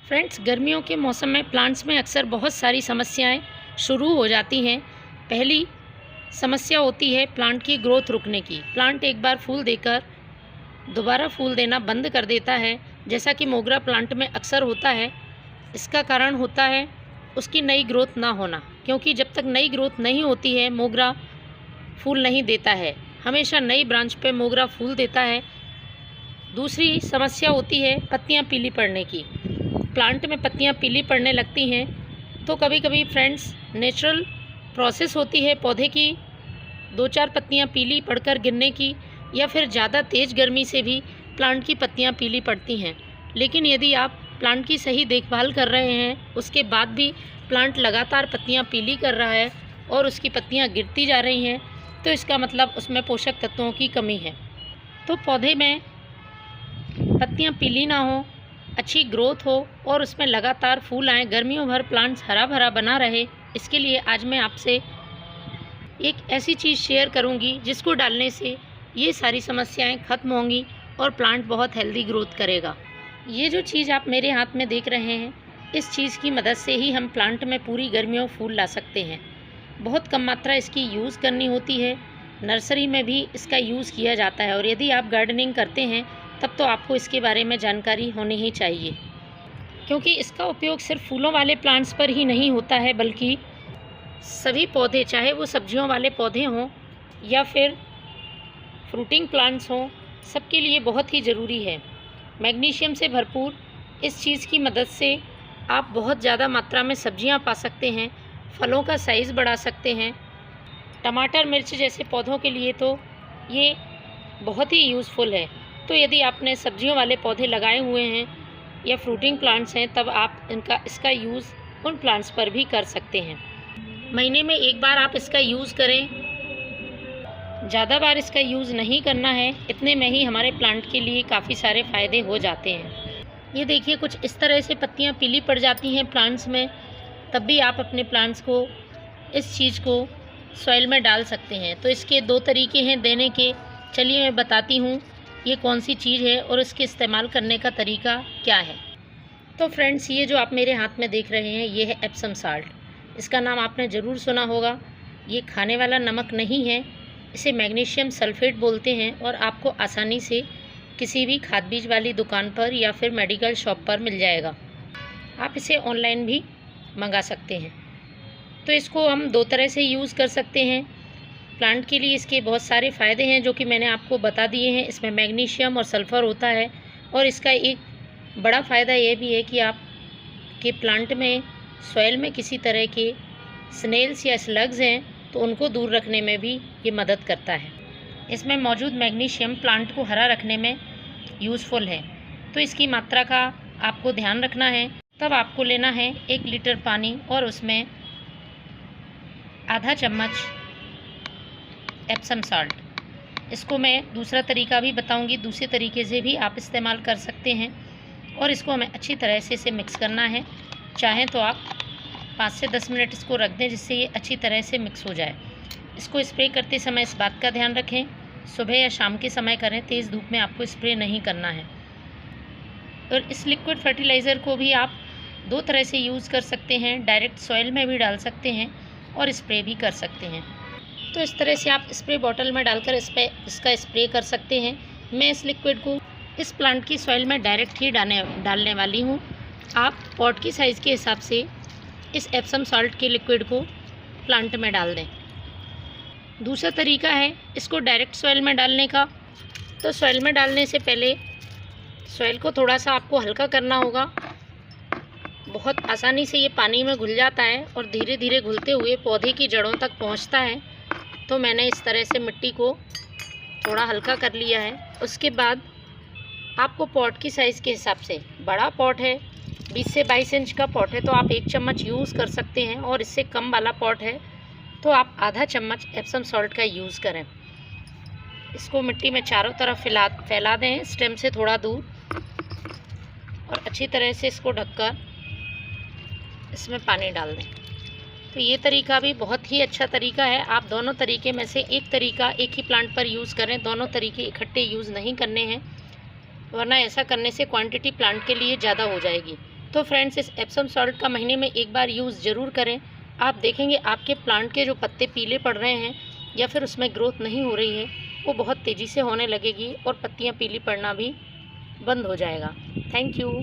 Friends, गर्मियों के मौसम में प्लांट्स में अक्सर बहुत सारी समस्याएं शुरू हो जाती हैं। पहली समस्या होती है प्लांट की ग्रोथ रुकने की। प्लांट एक बार फूल देकर दोबारा फूल देना बंद कर देता है, जैसा कि मोगरा प्लांट में अक्सर होता है। इसका कारण होता है उसकी नई ग्रोथ ना होना, क्योंकि जब तक नई ग्रोथ नहीं होती है मोगरा फूल नहीं देता है। हमेशा नई ब्रांच पे मोगरा फूल देता है। दूसरी समस्या होती है पत्तियां पीली पड़ने की। प्लांट में पत्तियां पीली पड़ने लगती हैं तो कभी कभी फ्रेंड्स नेचुरल प्रोसेस होती है पौधे की 2-4 पत्तियां पीली पड़कर गिरने की, या फिर ज़्यादा तेज़ गर्मी से भी प्लांट की पत्तियां पीली पड़ती हैं। लेकिन यदि आप प्लांट की सही देखभाल कर रहे हैं, उसके बाद भी प्लांट लगातार पत्तियां पीली कर रहा है और उसकी पत्तियां गिरती जा रही हैं, तो इसका मतलब उसमें पोषक तत्वों की कमी है। तो पौधे में पत्तियां पीली ना हो, अच्छी ग्रोथ हो और उसमें लगातार फूल आएँ, गर्मियों भर प्लांट्स हरा भरा बना रहे, इसके लिए आज मैं आपसे एक ऐसी चीज़ शेयर करूंगी जिसको डालने से ये सारी समस्याएं खत्म होंगी और प्लांट बहुत हेल्दी ग्रोथ करेगा। ये जो चीज़ आप मेरे हाथ में देख रहे हैं, इस चीज़ की मदद से ही हम प्लांट में पूरी गर्मियों फूल ला सकते हैं। बहुत कम मात्रा इसकी यूज़ करनी होती है। नर्सरी में भी इसका यूज़ किया जाता है और यदि आप गार्डनिंग करते हैं तब तो आपको इसके बारे में जानकारी होनी ही चाहिए, क्योंकि इसका उपयोग सिर्फ फूलों वाले प्लांट्स पर ही नहीं होता है, बल्कि सभी पौधे, चाहे वो सब्जियों वाले पौधे हों या फिर फ्रूटिंग प्लांट्स हों, सबके लिए बहुत ही ज़रूरी है। मैग्नीशियम से भरपूर इस चीज़ की मदद से आप बहुत ज़्यादा मात्रा में सब्जियां पा सकते हैं, फलों का साइज़ बढ़ा सकते हैं। टमाटर, मिर्च जैसे पौधों के लिए तो ये बहुत ही यूज़फुल है। तो यदि आपने सब्जियों वाले पौधे लगाए हुए हैं या फ्रूटिंग प्लांट्स हैं, तब आप इसका यूज़ उन प्लांट्स पर भी कर सकते हैं। महीने में एक बार आप इसका यूज़ करें, ज़्यादा बार इसका यूज़ नहीं करना है। इतने में ही हमारे प्लांट के लिए काफ़ी सारे फ़ायदे हो जाते हैं। ये देखिए, कुछ इस तरह से पत्तियां पीली पड़ जाती हैं प्लांट्स में, तब भी आप अपने प्लांट्स को इस चीज़ को सॉइल में डाल सकते हैं। तो इसके 2 तरीके हैं देने के। चलिए मैं बताती हूँ ये कौन सी चीज़ है और इसके इस्तेमाल करने का तरीका क्या है। तो फ्रेंड्स, ये जो आप मेरे हाथ में देख रहे हैं, ये है एप्सम साल्ट। इसका नाम आपने ज़रूर सुना होगा। ये खाने वाला नमक नहीं है, इसे मैग्नीशियम सल्फेट बोलते हैं और आपको आसानी से किसी भी खाद बीज वाली दुकान पर या फिर मेडिकल शॉप पर मिल जाएगा। आप इसे ऑनलाइन भी मंगा सकते हैं। तो इसको हम 2 तरह से यूज़ कर सकते हैं। प्लांट के लिए इसके बहुत सारे फ़ायदे हैं जो कि मैंने आपको बता दिए हैं। इसमें मैग्नीशियम और सल्फ़र होता है और इसका एक बड़ा फ़ायदा ये भी है कि आपके प्लांट में सॉइल में किसी तरह के स्नेल्स या स्लग्स हैं तो उनको दूर रखने में भी ये मदद करता है। इसमें मौजूद मैग्नीशियम प्लांट को हरा रखने में यूज़फुल है। तो इसकी मात्रा का आपको ध्यान रखना है। तब आपको लेना है 1 लीटर पानी और उसमें आधा चम्मच एप्सम साल्ट। इसको मैं दूसरा तरीका भी बताऊंगी, दूसरे तरीके से भी आप इस्तेमाल कर सकते हैं। और इसको हमें अच्छी तरह से इसे मिक्स करना है। चाहें तो आप 5 से 10 मिनट इसको रख दें, जिससे ये अच्छी तरह से मिक्स हो जाए। इसको स्प्रे करते समय इस बात का ध्यान रखें, सुबह या शाम के समय करें, तेज़ धूप में आपको स्प्रे नहीं करना है। और इस लिक्विड फर्टिलाइज़र को भी आप 2 तरह से यूज़ कर सकते हैं। डायरेक्ट सॉइल में भी डाल सकते हैं और स्प्रे भी कर सकते हैं। तो इस तरह से आप स्प्रे बॉटल में डालकर इसका स्प्रे कर सकते हैं। मैं इस लिक्विड को इस प्लांट की सॉइल में डायरेक्ट ही डालने वाली हूँ। आप पॉट की साइज़ के हिसाब से इस एप्सम सॉल्ट के लिक्विड को प्लांट में डाल दें। दूसरा तरीका है इसको डायरेक्ट सॉइल में डालने का। तो सॉइल में डालने से पहले सॉइल को थोड़ा सा आपको हल्का करना होगा। बहुत आसानी से ये पानी में घुल जाता है और धीरे धीरे घुलते हुए पौधे की जड़ों तक पहुंचता है। तो मैंने इस तरह से मिट्टी को थोड़ा हल्का कर लिया है। उसके बाद आपको पॉट की साइज़ के हिसाब से, बड़ा पॉट है 20 से 22 इंच का पॉट है तो आप 1 चम्मच यूज़ कर सकते हैं, और इससे कम वाला पॉट है तो आप आधा चम्मच एप्सम सॉल्ट का यूज़ करें। इसको मिट्टी में चारों तरफ फैला दें, स्टेम से थोड़ा दूर, और अच्छी तरह से इसको ढककर इसमें पानी डाल दें। तो ये तरीका भी बहुत ही अच्छा तरीका है। आप दोनों तरीके में से एक तरीका एक ही प्लांट पर यूज़ करें। दोनों तरीके इकट्ठे यूज़ नहीं करने हैं, वरना ऐसा करने से क्वांटिटी प्लांट के लिए ज़्यादा हो जाएगी। तो फ्रेंड्स, इस एप्सम सॉल्ट का महीने में एक बार यूज़ ज़रूर करें। आप देखेंगे आपके प्लांट के जो पत्ते पीले पड़ रहे हैं या फिर उसमें ग्रोथ नहीं हो रही है, वो बहुत तेज़ी से होने लगेगी और पत्तियाँ पीली पड़ना भी बंद हो जाएगा। Thank you.